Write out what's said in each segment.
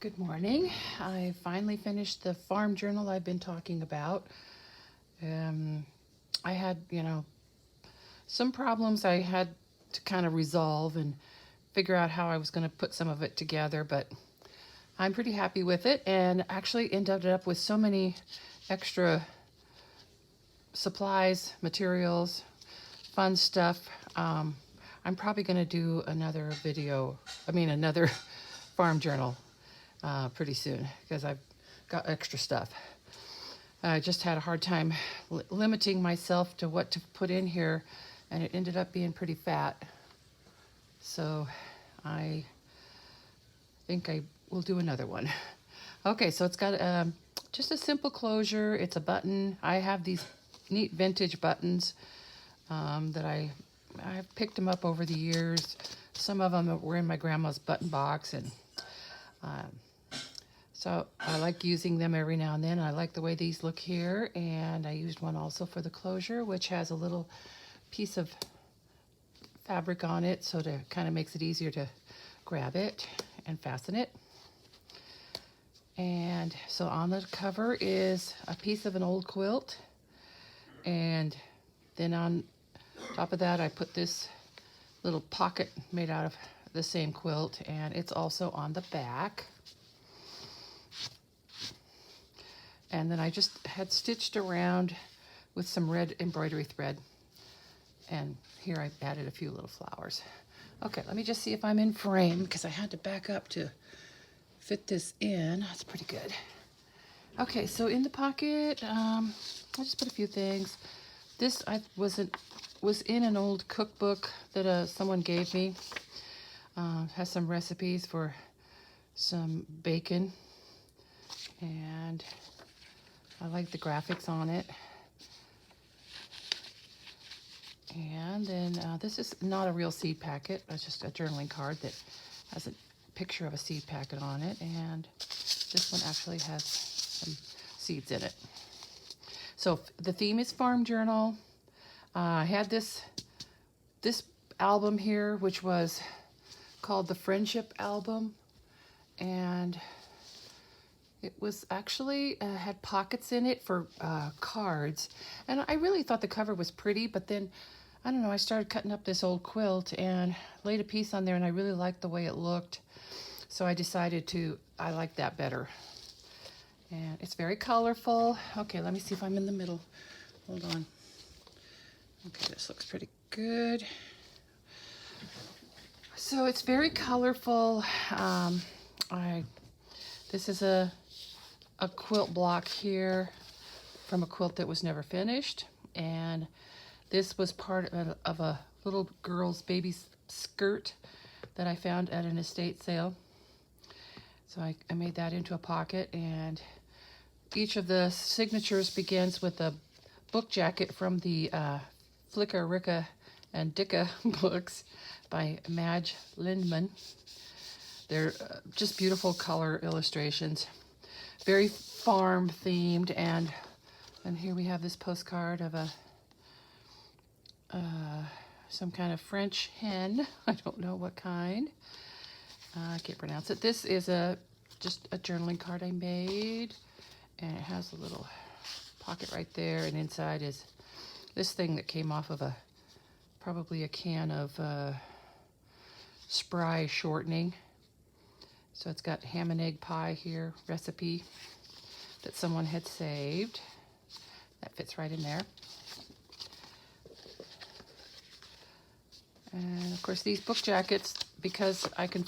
Good morning. I finally finished the farm journal I've been talking about. Um, I had, some problems I had to kind of resolve and figure out how I was going to put some of it together, but I'm pretty happy with it and actually ended up with so many extra supplies, materials, fun stuff. I'm probably going to do another another farm journal pretty soon because I've got extra stuff. I just had a hard time limiting myself to what to put in here, and it ended up being pretty fat. So I think I will do another one. Okay, so it's got just a simple closure. It's a button. I have these neat vintage buttons that I've picked them up over the years. Some of them were in my grandma's button box, and um, so I like using them every now and then. I like the way these look here, and I used one also for the closure, which has a little piece of fabric on it, so it kind of makes it easier to grab it and fasten it. And so on the cover is a piece of an old quilt, and then on top of that I put this little pocket made out of the same quilt, and it's also on the back. And then I just had stitched around with some red embroidery thread, and here I added a few little flowers. Okay, let me just see if I'm in frame because I had to back up to fit this in. That's pretty good. Okay, so in the pocket, I just put a few things. This was in an old cookbook that someone gave me. Has some recipes for some bacon, and I like the graphics on it. And then this is not a real seed packet. It's just a journaling card that has a picture of a seed packet on it. And this one actually has some seeds in it. So the theme is farm journal. I had this album here, which was called the Friendship Album. And it was actually had pockets in it for cards. And I really thought the cover was pretty, but then I don't know, I started cutting up this old quilt and laid a piece on there, and I really liked the way it looked. So I decided I like that better. And it's very colorful. Okay, let me see if I'm in the middle. Hold on. Okay, this looks pretty good. So it's very colorful. This is a quilt block here from a quilt that was never finished, and this was part of a little girl's baby skirt that I found at an estate sale. So I made that into a pocket, and each of the signatures begins with a book jacket from the Flicka, Ricka, and Dicka books by Madge Lindman. They're just beautiful color illustrations, very farm themed, and here we have this postcard of some kind of French hen. I don't know what kind. I can't pronounce it. This is just a journaling card I made, and it has a little pocket right there, and inside is this thing that came off of probably a can of Spry shortening. So it's got ham and egg pie here, recipe that someone had saved. That fits right in there. And of course these book jackets, because I can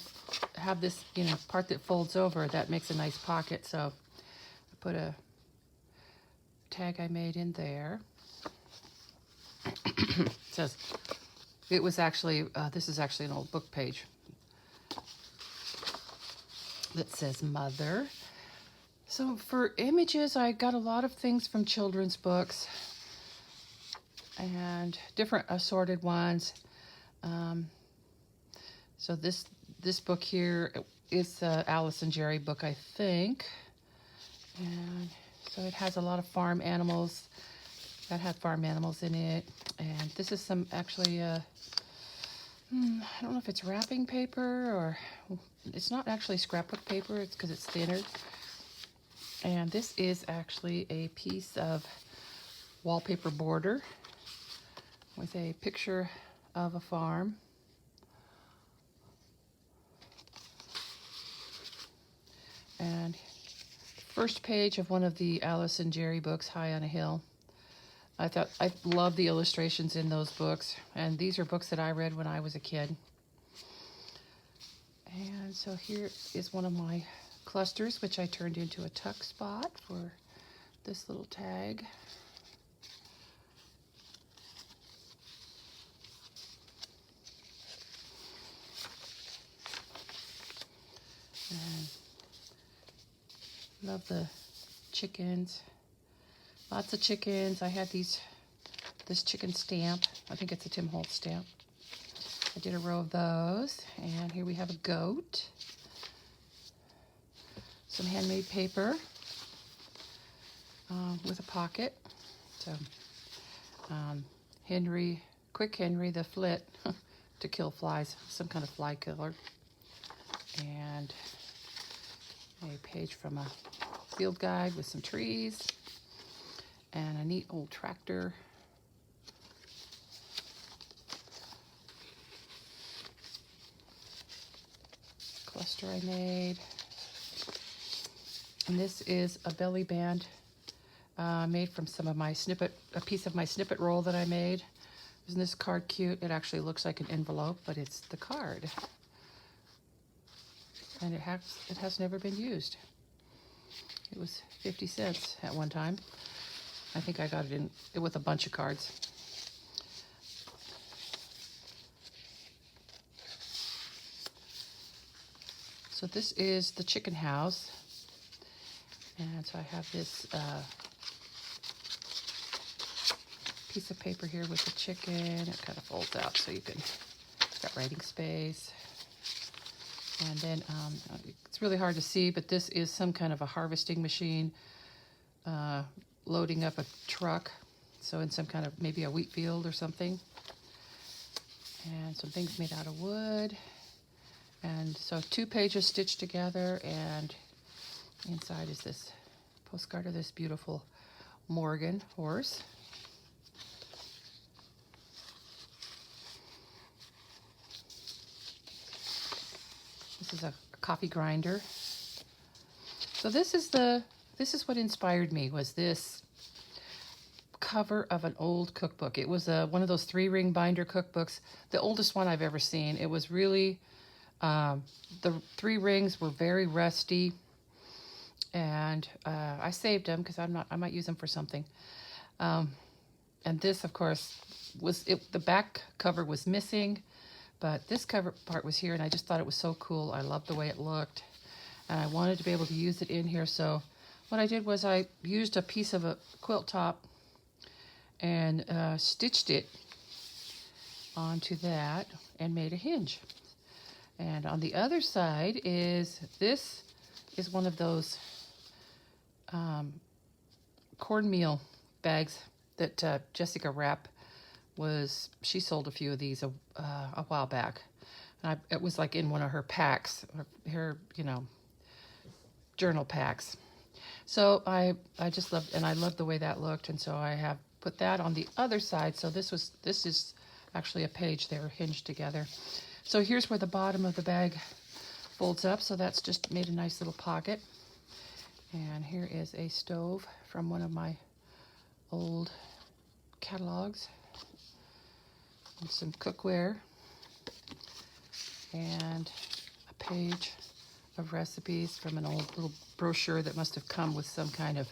have this, part that folds over, that makes a nice pocket. So I put a tag I made in there. It says, this is actually an old book page that says mother. So for images, I got a lot of things from children's books and different assorted ones. So this book here is Alice and Jerry book, I think. And so it has a lot of farm animals that have farm animals in it. And this is some actually I don't know if it's wrapping paper or it's not actually scrapbook paper. It's because it's thinner. And this is actually a piece of wallpaper border with a picture of a farm. And first page of one of the Alice and Jerry books, High on a Hill. I love the illustrations in those books, and these are books that I read when I was a kid. And so here is one of my clusters, which I turned into a tuck spot for this little tag. And love the chickens. Lots of chickens. I had this chicken stamp. I think it's a Tim Holtz stamp. I did a row of those. And here we have a goat. Some handmade paper with a pocket. So Quick Henry the Flit to kill flies. Some kind of fly killer. And a page from a field guide with some trees. And a neat old tractor. Cluster I made. And this is a belly band made from a piece of my snippet roll that I made. Isn't this card cute? It actually looks like an envelope, but it's the card. And it has never been used. It was 50 cents at one time. I think I got it in with a bunch of cards. So this is the chicken house. And so I have this piece of paper here with the chicken. It kind of folds out so you can, it's got writing space. And then it's really hard to see, but this is some kind of a harvesting machine loading up a truck. So in some kind of, maybe a wheat field or something. And some things made out of wood. And so 2 pages stitched together, and inside is this postcard of this beautiful Morgan horse. This is a coffee grinder. So this is what inspired me, was this cover of an old cookbook. It was one of those 3-ring binder cookbooks, the oldest one I've ever seen. It was really, the 3 rings were very rusty, and I saved them because I might use them for something. And this, of course, the back cover was missing, but this cover part was here, and I just thought it was so cool. I loved the way it looked, and I wanted to be able to use it in here. So what I did was I used a piece of a quilt top and stitched it onto that and made a hinge. And on the other side is one of those cornmeal bags that Jessica Rapp she sold a few of these a while back. And it was like in one of her packs, her journal packs. So I just loved, and I loved the way that looked, and so I have put that on the other side. So this is actually a page. They were hinged together. So here's where the bottom of the bag folds up. So that's just made a nice little pocket. And here is a stove from one of my old catalogs. And some cookware. And a page of recipes from an old little brochure that must have come with some kind of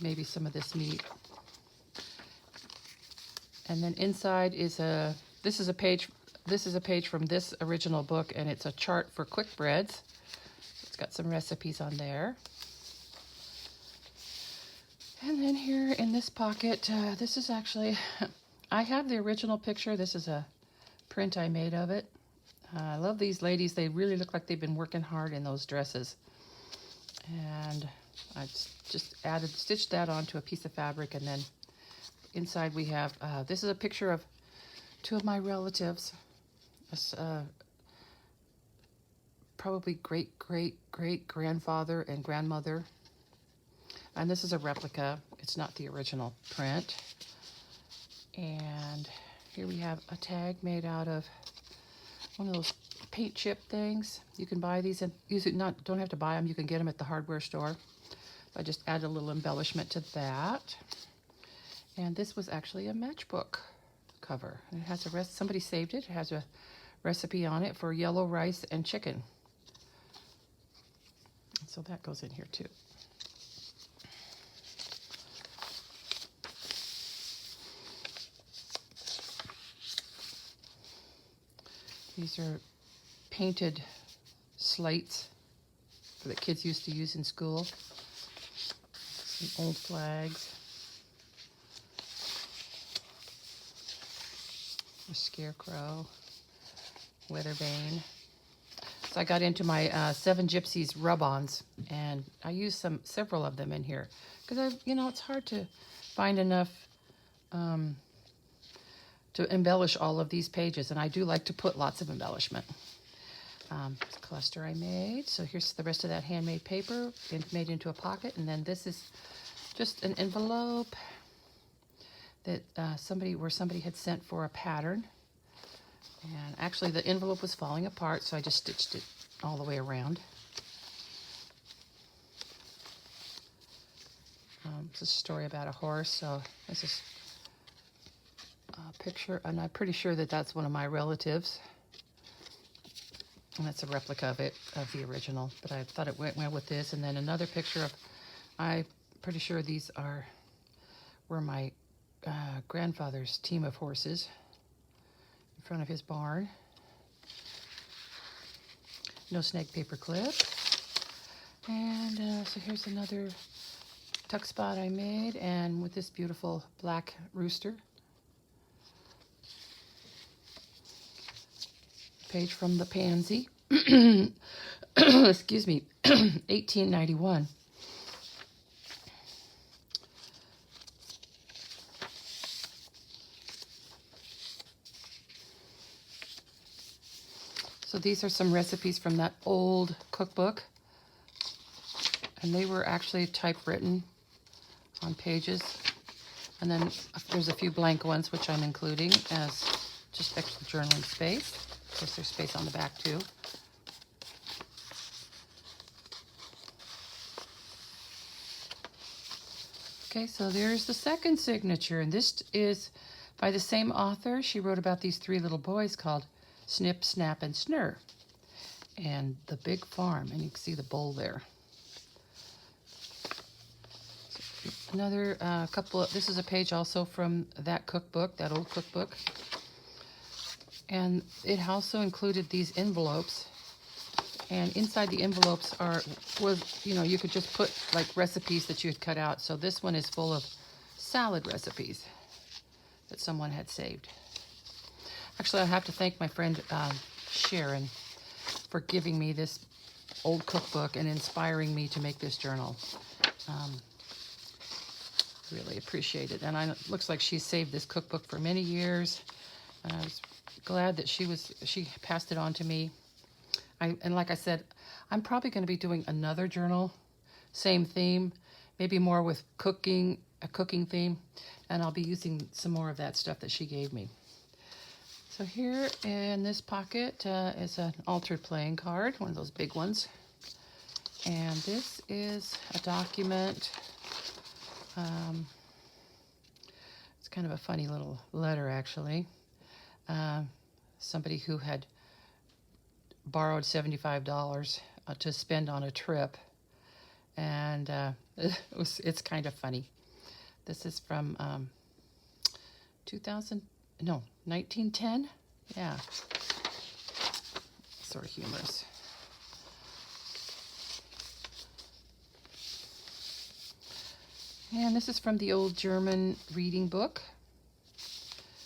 maybe some of this meat. And then inside is this is a page from this original book, and it's a chart for quick breads. It's got some recipes on there. And then here in this pocket, this is actually, I have the original picture. This is a print I made of it. I love these ladies. They really look like they've been working hard in those dresses. And I just stitched that onto a piece of fabric, and then inside we have, this is a picture of two of my relatives. Probably great-great-great-grandfather and grandmother. And this is a replica. It's not the original print. And here we have a tag made out of one of those paint chip things. You can buy these and don't have to buy them. You can get them at the hardware store. I just added a little embellishment to that. And this was actually a matchbook cover. It has somebody saved it. It has a recipe on it for yellow rice and chicken. So that goes in here too. These are painted slates that kids used to use in school. Some old flags. A scarecrow. Weatherbane. So I got into my Seven Gypsies rub-ons, and I used several of them in here because it's hard to find enough to embellish all of these pages, and I do like to put lots of embellishment. It's a cluster I made. So here's the rest of that handmade paper made into a pocket, and then this is just an envelope that somebody had sent for a pattern. And actually the envelope was falling apart, so I just stitched it all the way around. It's a story about a horse, so this is a picture, and I'm pretty sure that that's one of my relatives. And that's a replica of the original, but I thought it went well with this. And then another picture of, I'm pretty sure these were my grandfather's team of horses in front of his barn. No snag paper clip. And so here's another tuck spot I made, and with this beautiful black rooster. Page from the Pansy. Excuse me, 1891. So these are some recipes from that old cookbook, and they were actually typewritten on pages. And then there's a few blank ones which I'm including as just extra journaling space. Of course, there's space on the back too. Okay, so there's the second signature, and this is by the same author. She wrote about these three little boys called Snip, Snap, and Snurr, and the big farm, and you can see the bowl there. So another this is a page also from that cookbook, that old cookbook. And it also included these envelopes, and inside the envelopes you could just put like recipes that you had cut out. So this one is full of salad recipes that someone had saved. Actually, I have to thank my friend Sharon for giving me this old cookbook and inspiring me to make this journal. Really appreciate it. And it looks like she saved this cookbook for many years. And I was glad that she passed it on to me. And like I said, I'm probably going to be doing another journal, same theme, maybe more with a cooking theme, and I'll be using some more of that stuff that she gave me. So here in this pocket is an altered playing card, one of those big ones. And this is a document. It's kind of a funny little letter, actually. Somebody who had borrowed $75 to spend on a trip, and it's kind of funny. This is from 1910. Yeah, sort of humorous. And this is from the old German reading book.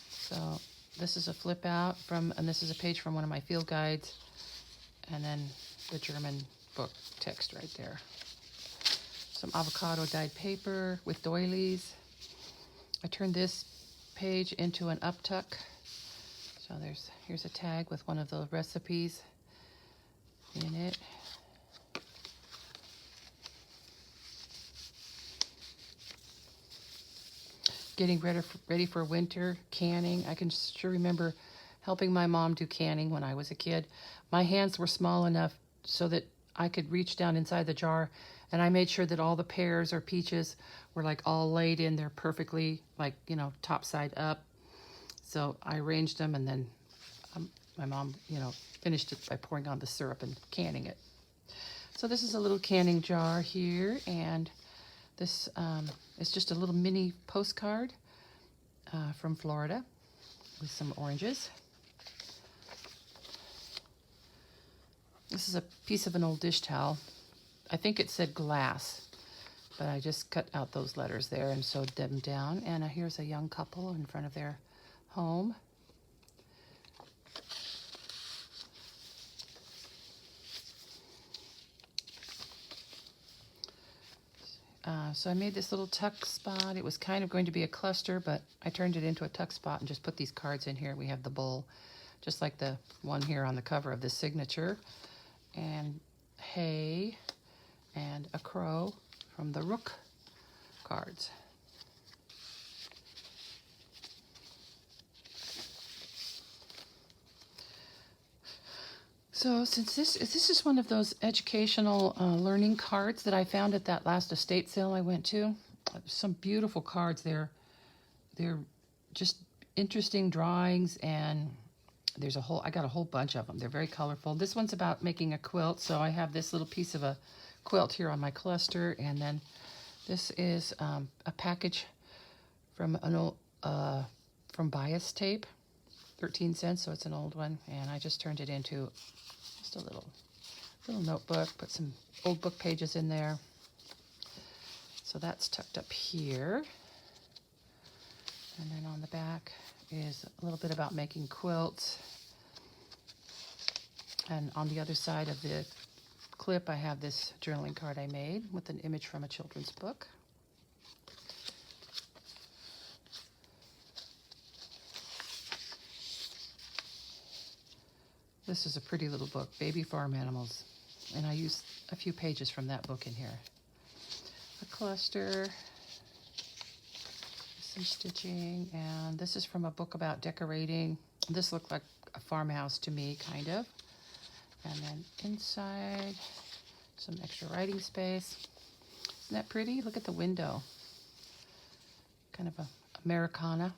So this is a flip out and this is a page from one of my field guides, and then the German book text right there. Some avocado dyed paper with doilies. I turned this page into an uptuck. So here's a tag with one of the recipes in it. Getting ready for winter, canning. I can sure remember helping my mom do canning when I was a kid. My hands were small enough so that I could reach down inside the jar, and I made sure that all the pears or peaches were like all laid in there perfectly, like, you know, top side up. So I arranged them, and then my mom, you know, finished it by pouring on the syrup and canning it. So this is a little canning jar here, and this is just a little mini postcard from Florida with some oranges. This is a piece of an old dish towel. I think it said glass, but I just cut out those letters there and sewed them down. And here's a young couple in front of their home. So I made this little tuck spot. It was kind of going to be a cluster, but I turned it into a tuck spot and just put these cards in here. We have the bull, just like the one here on the cover of the signature, and hay, and a crow from the rook cards. So since this is one of those educational learning cards that I found at that last estate sale I went to, some beautiful cards there. They're just interesting drawings, and I got a whole bunch of them. They're very colorful. This one's about making a quilt, so I have this little piece of a quilt here on my cluster, and then this is a package from an old from Bias Tape, 13 cents, so it's an old one, and I just turned it into just a little notebook, put some old book pages in there. So that's tucked up here. And then on the back is a little bit about making quilts. And on the other side of the clip, I have this journaling card I made with an image from a children's book. This is a pretty little book, Baby Farm Animals, and I used a few pages from that book in here. A cluster, some stitching, and this is from a book about decorating. This looked like a farmhouse to me, kind of. And then inside, some extra writing space. Isn't that pretty? Look at the window. Kind of a Americana.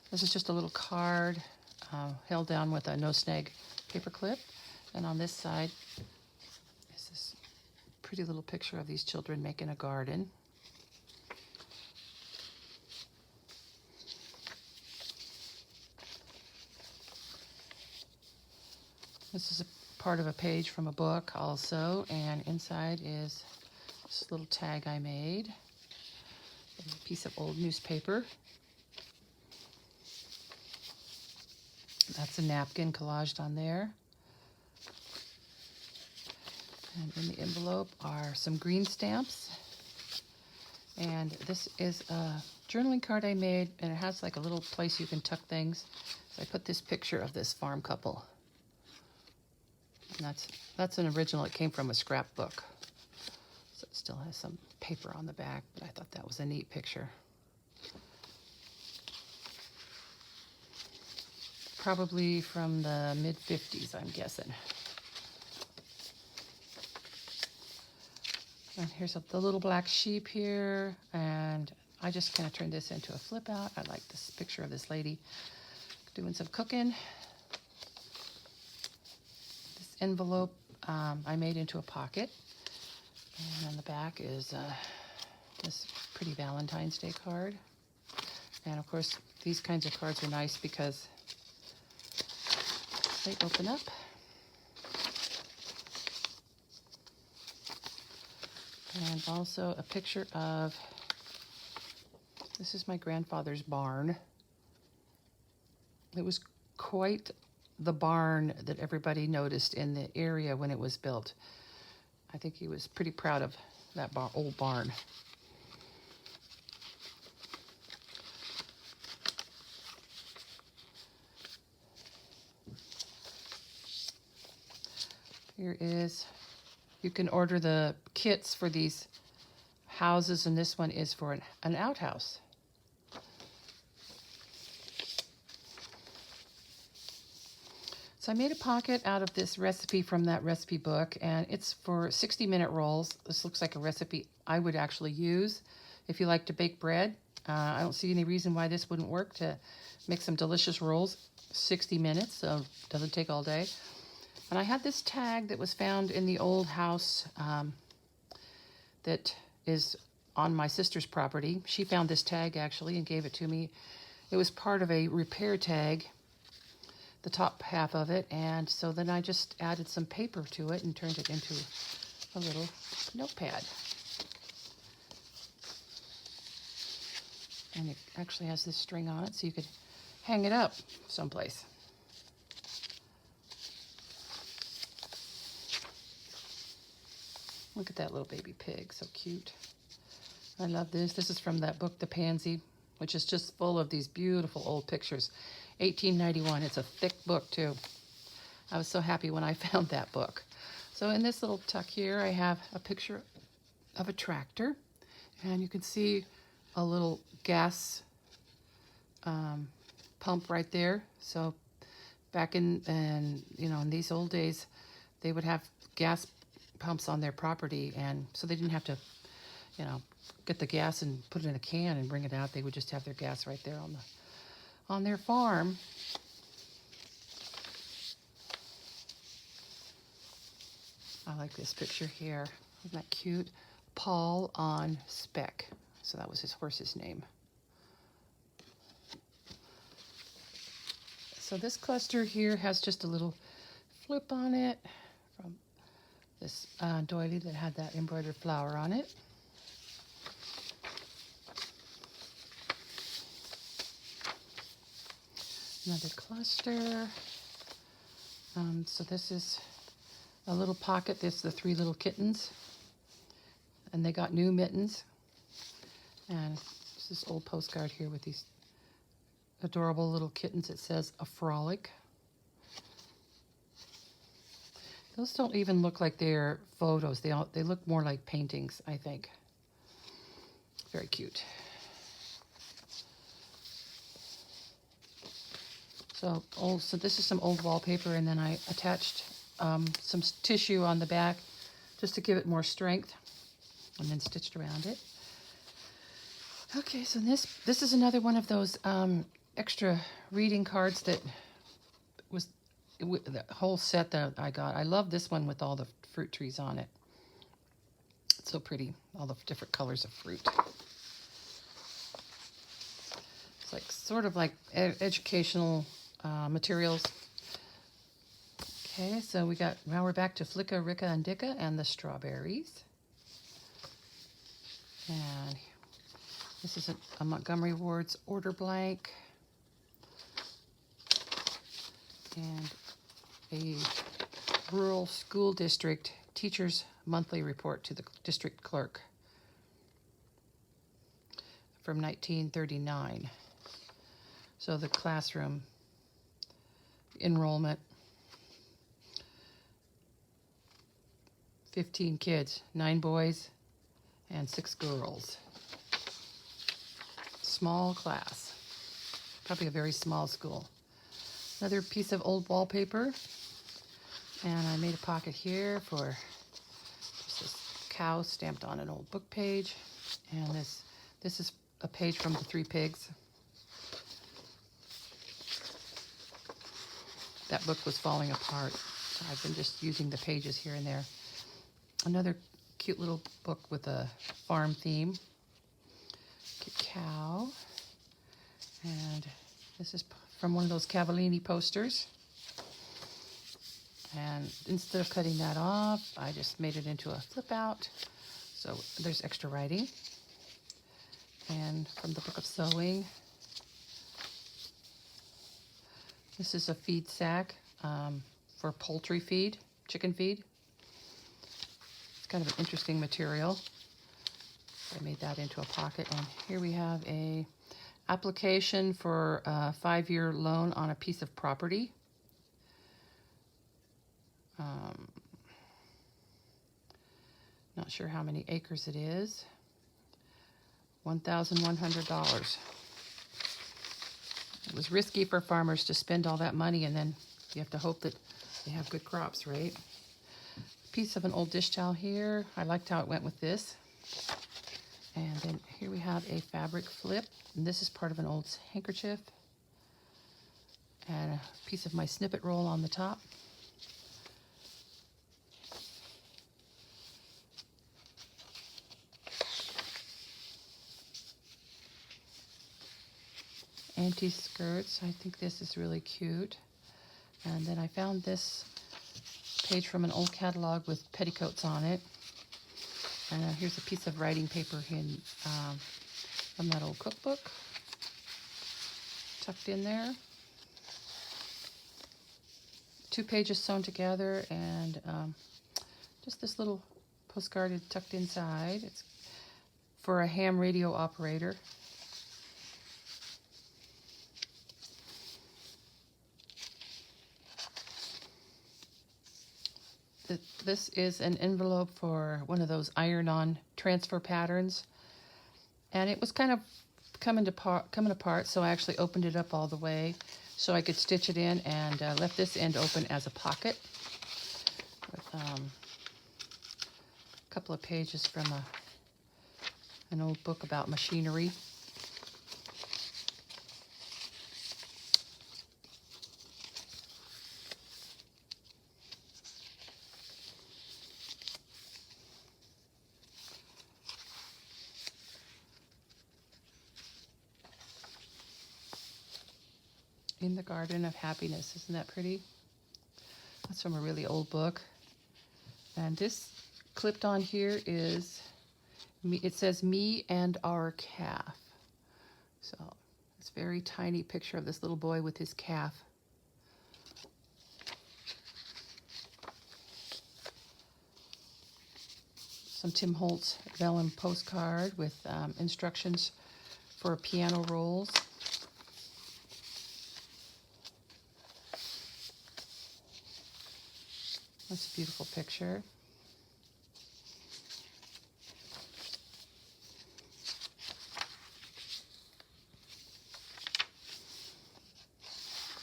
This is just a little card held down with a no-snag paper clip. And on this side is this pretty little picture of these children making a garden. This is a part of a page from a book also, and inside is this little tag I made. A piece of old newspaper. That's a napkin collaged on there. And in the envelope are some green stamps. And this is a journaling card I made, and it has like a little place you can tuck things. So I put this picture of this farm couple. And that's an original. It came from a scrapbook. So it still has some paper on the back, but I thought that was a neat picture. Probably from the mid-50s, I'm guessing. And here's the little black sheep here, and I just kind of turned this into a flip out. I like this picture of this lady doing some cooking. This envelope I made into a pocket, and on the back is this pretty Valentine's Day card. And of course, these kinds of cards are nice because they open up. And also a picture of, this is my grandfather's barn. It was quite the barn that everybody noticed in the area when it was built. I think he was pretty proud of that old barn. Here is, you can order the kits for these houses, and this one is for an outhouse. So I made a pocket out of this recipe from that recipe book, and it's for 60-minute rolls. This looks like a recipe I would actually use if you like to bake bread. I don't see any reason why this wouldn't work to make some delicious rolls. 60 minutes, so it doesn't take all day. And I had this tag that was found in the old house that is on my sister's property. She found this tag actually and gave it to me. It was part of a repair tag, the top half of it, and so then I just added some paper to it and turned it into a little notepad. And it actually has this string on it so you could hang it up someplace. Look at that little baby pig, so cute. I love this. This is from that book, The Pansy, which is just full of these beautiful old pictures. 1891. It's a thick book, too. I was so happy when I found that book. So in this little tuck here, I have a picture of a tractor, and you can see a little gas pump right there. So back in these old days, they would have gas pumps on their property, and so they didn't have to, get the gas and put it in a can and bring it out. They would just have their gas right there on their farm. I like this picture here. Isn't that cute? Paul on Speck. So that was his horse's name. So this cluster here has just a little flip on it from this doily that had that embroidered flower on it. Another cluster. So this is a little pocket. This is the 3 little kittens. And they got new mittens. And it's this old postcard here with these adorable little kittens. It says, "A Frolic." Those don't even look like they're photos. They look more like paintings, I think. Very cute. So this is some old wallpaper, and then I attached some tissue on the back just to give it more strength, and then stitched around it. Okay, so this is another one of those extra reading cards that was the whole set that I got. I love this one with all the fruit trees on it. It's so pretty, all the different colors of fruit. It's like sort of like educational materials. Okay, so now we're back to Flicka, Ricka, and Dicka and the strawberries. And this is a Montgomery Ward's order blank. And a rural school district teacher's monthly report to the district clerk from 1939. So the classroom enrollment, 15 kids, 9 boys and 6 girls. Small class, probably a very small school. Another piece of old wallpaper, and I made a pocket here for just this cow stamped on an old book page, and this is a page from The 3 Pigs. That book was falling apart, so I've been just using the pages here and there. Another cute little book with a farm theme. Cute cow. And this is from one of those Cavallini posters. And instead of cutting that off, I just made it into a flip out. So there's extra writing. And from the Book of Sewing, this is a feed sack for poultry feed, chicken feed. It's kind of an interesting material. I made that into a pocket. And here we have a application for a 5-year loan on a piece of property. Not sure how many acres it is. $1,100. It was risky for farmers to spend all that money, and then you have to hope that they have good crops, right? Piece of an old dish towel here. I liked how it went with this. And then here we have a fabric flip. And this is part of an old handkerchief. And a piece of my snippet roll on the top. Anti-skirts. I think this is really cute. And then I found this page from an old catalog with petticoats on it. And here's a piece of writing paper from that old cookbook, tucked in there. 2 pages sewn together, and just this little postcard tucked inside. It's for a ham radio operator. This is an envelope for one of those iron-on transfer patterns, and it was kind of coming apart, so I actually opened it up all the way so I could stitch it in, and left this end open as a pocket with a couple of pages from an old book about machinery. In the Garden of Happiness. Isn't that pretty? That's from a really old book. And this clipped on here is, it says "Me and Our Calf." So it's a very tiny picture of this little boy with his calf. Some Tim Holtz vellum postcard with instructions for piano rolls. That's a beautiful picture.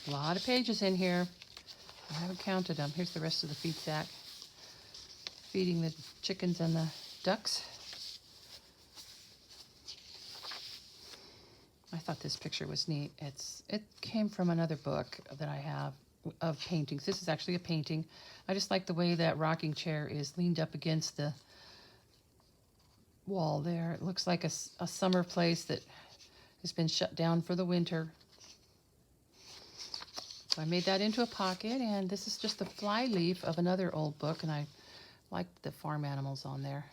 A lot of pages in here. I haven't counted them. Here's the rest of the feed sack. Feeding the chickens and the ducks. I thought this picture was neat. It came from another book that I have of paintings. This is actually a painting. I just like the way that rocking chair is leaned up against the wall there. It looks like a summer place that has been shut down for the winter. So I made that into a pocket, and this is just the fly leaf of another old book, and I liked the farm animals on there.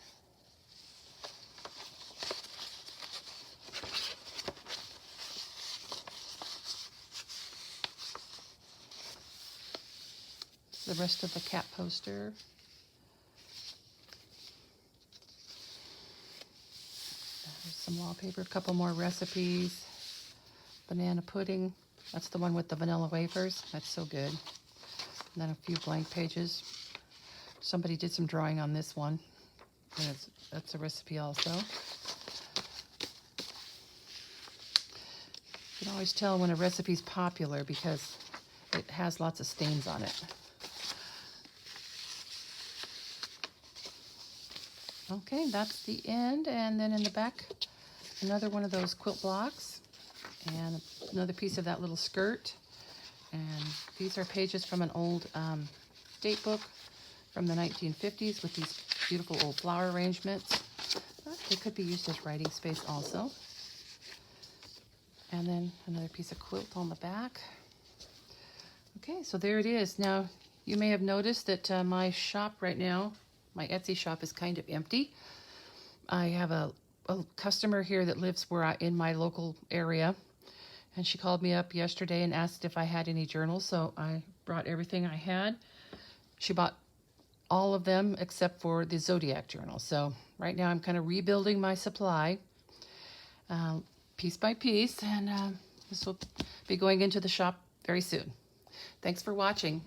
The rest of the cat poster. There's some wallpaper, a couple more recipes. Banana pudding. That's the one with the vanilla wafers. That's so good. And then a few blank pages. Somebody did some drawing on this one. And that's a recipe also. You can always tell when a recipe's popular because it has lots of stains on it. Okay, that's the end, and then in the back, another one of those quilt blocks, and another piece of that little skirt. And these are pages from an old date book from the 1950s with these beautiful old flower arrangements. They could be used as writing space also. And then another piece of quilt on the back. Okay, so there it is. Now, you may have noticed that my shop right now, my Etsy shop, is kind of empty. I have a customer here that lives in my local area, and she called me up yesterday and asked if I had any journals, so I brought everything I had. She bought all of them except for the Zodiac journal. So right now I'm kind of rebuilding my supply piece by piece, and this will be going into the shop very soon. Thanks for watching.